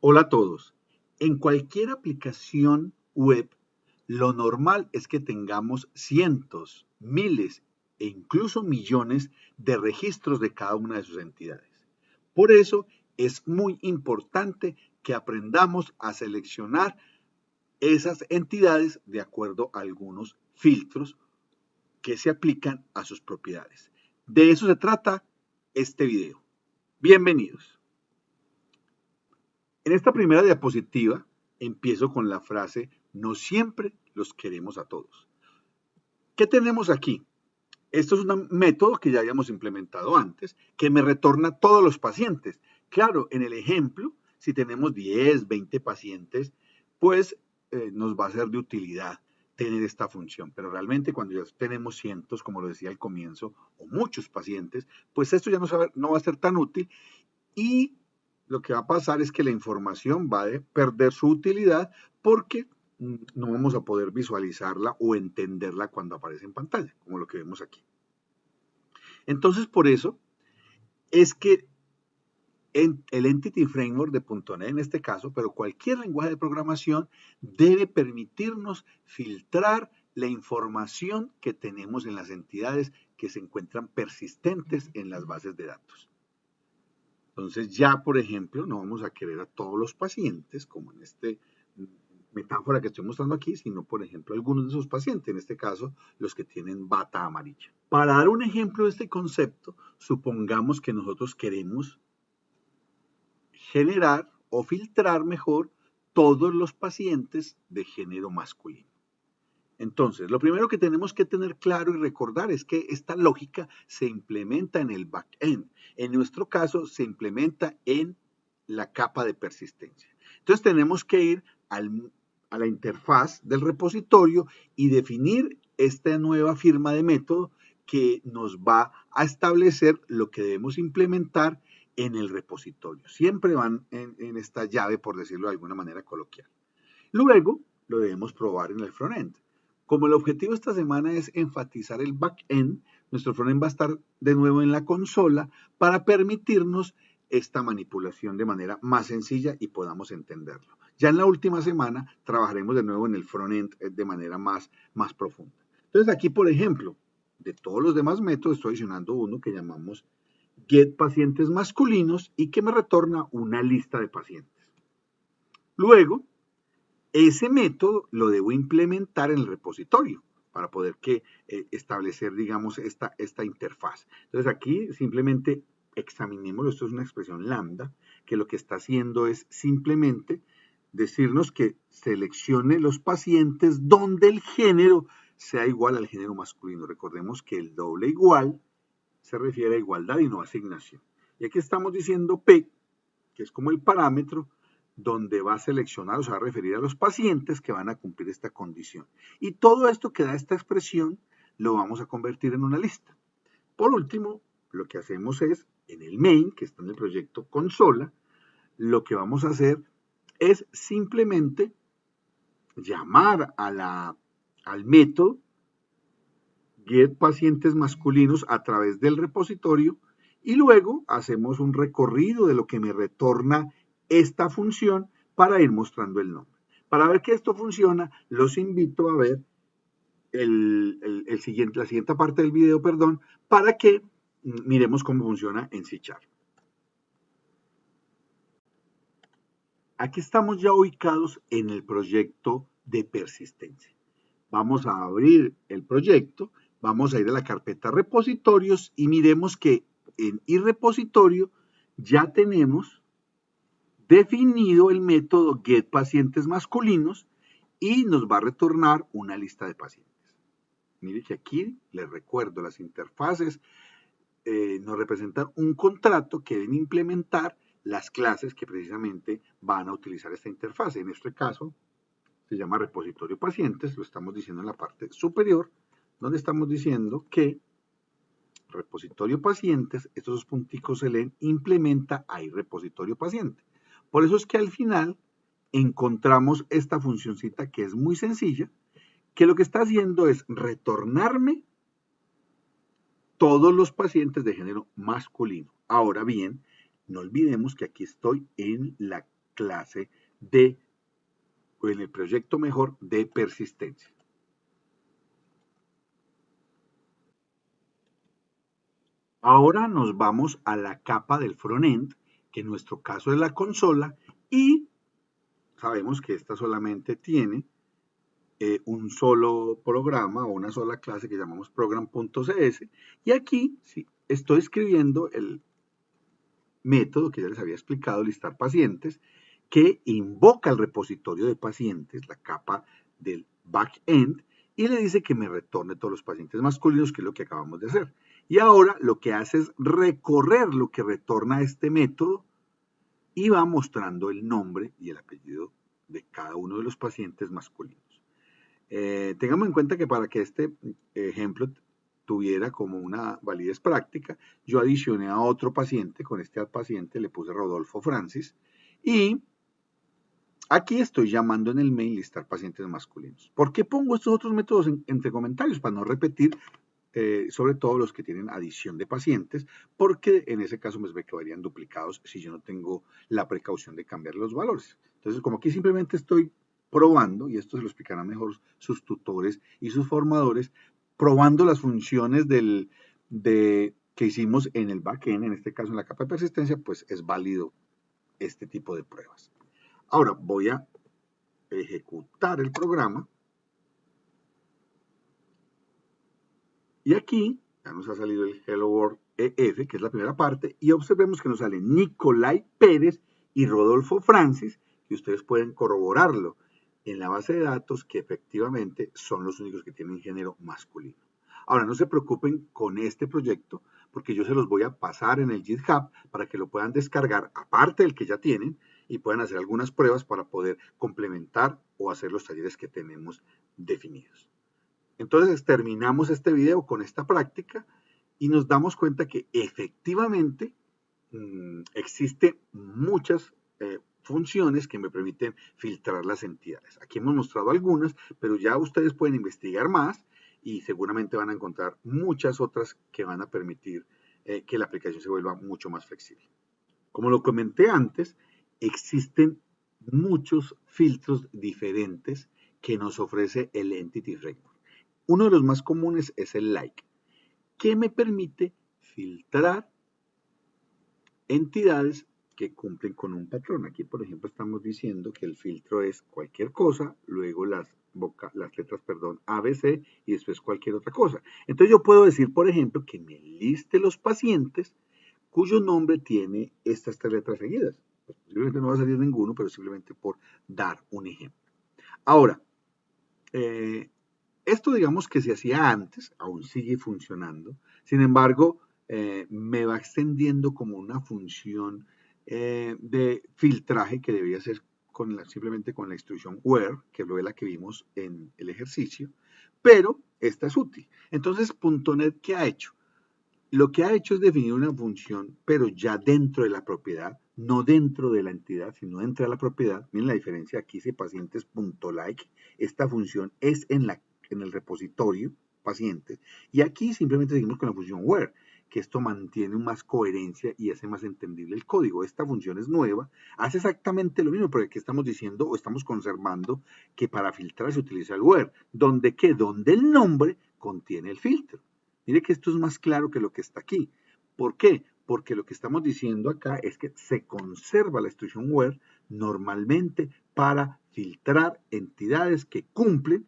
Hola a todos. En cualquier aplicación web, lo normal es que tengamos cientos, miles e incluso millones de registros de cada una de sus entidades. Por eso es muy importante que aprendamos a seleccionar esas entidades de acuerdo a algunos filtros que se aplican a sus propiedades. De eso se trata este video. Bienvenidos. En esta primera diapositiva empiezo con la frase, no siempre los queremos a todos. ¿Qué tenemos aquí? Esto es un método que ya habíamos implementado antes, que me retorna a todos los pacientes. Claro, en el ejemplo, si tenemos 10, 20 pacientes, pues nos va a ser de utilidad tener esta función. Pero realmente cuando ya tenemos cientos, como lo decía al comienzo, o muchos pacientes, pues esto ya no va a ser tan útil y lo que va a pasar es que la información va a perder su utilidad porque no vamos a poder visualizarla o entenderla cuando aparece en pantalla, como lo que vemos aquí. Entonces, por eso es que el Entity Framework de .NET en este caso, pero cualquier lenguaje de programación debe permitirnos filtrar la información que tenemos en las entidades que se encuentran persistentes en las bases de datos. Entonces ya, por ejemplo, no vamos a querer a todos los pacientes, como en esta metáfora que estoy mostrando aquí, sino, por ejemplo, algunos de esos pacientes, en este caso, los que tienen bata amarilla. Para dar un ejemplo de este concepto, supongamos que nosotros queremos generar o filtrar mejor todos los pacientes de género masculino. Entonces, lo primero que tenemos que tener claro y recordar es que esta lógica se implementa en el backend. En nuestro caso, se implementa en la capa de persistencia. Entonces, tenemos que ir a la interfaz del repositorio y definir esta nueva firma de método que nos va a establecer lo que debemos implementar en el repositorio. Siempre van en esta llave, por decirlo de alguna manera coloquial. Luego, lo debemos probar en el frontend. Como el objetivo esta semana es enfatizar el backend, nuestro frontend va a estar de nuevo en la consola para permitirnos esta manipulación de manera más sencilla y podamos entenderlo. Ya en la última semana trabajaremos de nuevo en el frontend de manera más profunda. Entonces aquí, por ejemplo, de todos los demás métodos, estoy adicionando uno que llamamos get pacientes masculinos y que me retorna una lista de pacientes. Luego, ese método lo debo implementar en el repositorio para poder establecer, digamos, esta interfaz. Entonces aquí simplemente examinémoslo, esto es una expresión lambda, que lo que está haciendo es simplemente decirnos que seleccione los pacientes donde el género sea igual al género masculino. Recordemos que el doble igual se refiere a igualdad y no a asignación. Y aquí estamos diciendo P, que es como el parámetro, donde va a seleccionar o se va a referir a los pacientes que van a cumplir esta condición. Y todo esto que da esta expresión lo vamos a convertir en una lista. Por último, lo que hacemos es, en el main, que está en el proyecto consola, lo que vamos a hacer es simplemente llamar al método get pacientes masculinos a través del repositorio y luego hacemos un recorrido de lo que me retorna esta función para ir mostrando el nombre. Para ver que esto funciona, los invito a ver la siguiente parte del video, para que miremos cómo funciona en C#. Aquí estamos ya ubicados en el proyecto de persistencia. Vamos a abrir el proyecto, vamos a ir a la carpeta repositorios y miremos que en iRepositorio ya tenemos definido el método getPacientes masculinos y nos va a retornar una lista de pacientes. Mire que aquí les recuerdo, las interfaces nos representan un contrato que deben implementar las clases que precisamente van a utilizar esta interfaz. En este caso se llama repositorio pacientes, lo estamos diciendo en la parte superior, donde estamos diciendo que repositorio pacientes, estos dos punticos se leen, implementa ahí repositorio paciente. Por eso es que al final encontramos esta funcioncita que es muy sencilla, que lo que está haciendo es retornarme todos los pacientes de género masculino. Ahora bien, no olvidemos que aquí estoy en la clase o en el proyecto mejor, de persistencia. Ahora nos vamos a la capa del frontend, que en nuestro caso es la consola, y sabemos que esta solamente tiene un solo programa o una sola clase que llamamos program.cs, y aquí sí, estoy escribiendo el método que ya les había explicado, listar pacientes, que invoca el repositorio de pacientes, la capa del backend, y le dice que me retorne todos los pacientes masculinos, que es lo que acabamos de hacer. Y ahora lo que hace es recorrer lo que retorna este método y va mostrando el nombre y el apellido de cada uno de los pacientes masculinos. Tengamos en cuenta que para que este ejemplo tuviera como una validez práctica, yo adicioné a otro paciente, con este paciente le puse Rodolfo Francis, y aquí estoy llamando en el main listar pacientes masculinos. ¿Por qué pongo estos otros métodos entre comentarios? Para no repetir, sobre todo los que tienen adición de pacientes, porque en ese caso me quedarían duplicados si yo no tengo la precaución de cambiar los valores. Entonces, como aquí simplemente estoy probando, y esto se lo explicarán mejor sus tutores y sus formadores, probando las funciones que hicimos en el backend, en este caso en la capa de persistencia, pues es válido este tipo de pruebas. Ahora voy a ejecutar el programa. Y aquí ya nos ha salido el Hello World EF, que es la primera parte, y observemos que nos sale Nicolai Pérez y Rodolfo Francis, y ustedes pueden corroborarlo en la base de datos que efectivamente son los únicos que tienen género masculino. Ahora, no se preocupen con este proyecto, porque yo se los voy a pasar en el GitHub para que lo puedan descargar, aparte del que ya tienen, y puedan hacer algunas pruebas para poder complementar o hacer los talleres que tenemos definidos. Entonces terminamos este video con esta práctica y nos damos cuenta que efectivamente existen muchas funciones que me permiten filtrar las entidades. Aquí hemos mostrado algunas, pero ya ustedes pueden investigar más y seguramente van a encontrar muchas otras que van a permitir que la aplicación se vuelva mucho más flexible. Como lo comenté antes, existen muchos filtros diferentes que nos ofrece el Entity Framework. Uno de los más comunes es el like, que me permite filtrar entidades que cumplen con un patrón. Aquí, por ejemplo, estamos diciendo que el filtro es cualquier cosa, luego las letras, ABC y después cualquier otra cosa. Entonces yo puedo decir, por ejemplo, que me liste los pacientes cuyo nombre tiene estas tres letras seguidas. Pues, posiblemente no va a salir ninguno, pero simplemente por dar un ejemplo. Ahora, esto digamos que se hacía antes, aún sigue funcionando, sin embargo, me va extendiendo como una función de filtraje que debía ser simplemente con la instrucción where, que es la que vimos en el ejercicio, pero esta es útil. Entonces, .NET, ¿qué ha hecho? Lo que ha hecho es definir una función, pero ya dentro de la propiedad, no dentro de la entidad, sino dentro de la propiedad. Miren la diferencia, aquí dice pacientes.like, esta función es en el repositorio pacientes, y aquí simplemente seguimos con la función where, que esto mantiene más coherencia y hace más entendible el código. Esta función es nueva, hace exactamente lo mismo, pero aquí estamos diciendo o estamos conservando que para filtrar se utiliza el where, donde el nombre contiene el filtro. Mire que esto es más claro que lo que está aquí. ¿Por qué? Porque lo que estamos diciendo acá es que se conserva la instrucción where normalmente para filtrar entidades que cumplen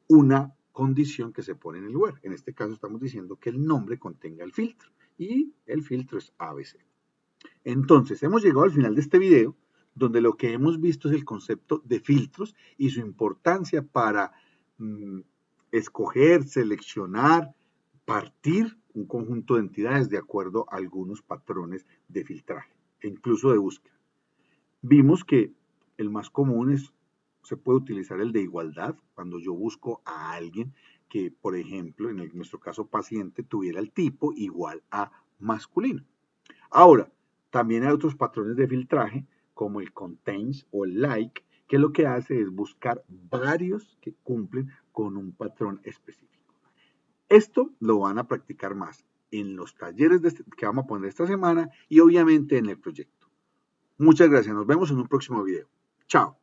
una condición que se pone en el where. En este caso estamos diciendo que el nombre contenga el filtro y el filtro es ABC. Entonces, hemos llegado al final de este video donde lo que hemos visto es el concepto de filtros y su importancia para escoger, seleccionar, partir un conjunto de entidades de acuerdo a algunos patrones de filtraje e incluso de búsqueda. Vimos que el más común se puede utilizar el de igualdad cuando yo busco a alguien que, por ejemplo, en nuestro caso paciente, tuviera el tipo igual a masculino. Ahora, también hay otros patrones de filtraje como el contains o el like, que lo que hace es buscar varios que cumplen con un patrón específico. Esto lo van a practicar más en los talleres que vamos a poner esta semana y obviamente en el proyecto. Muchas gracias. Nos vemos en un próximo video. Chao.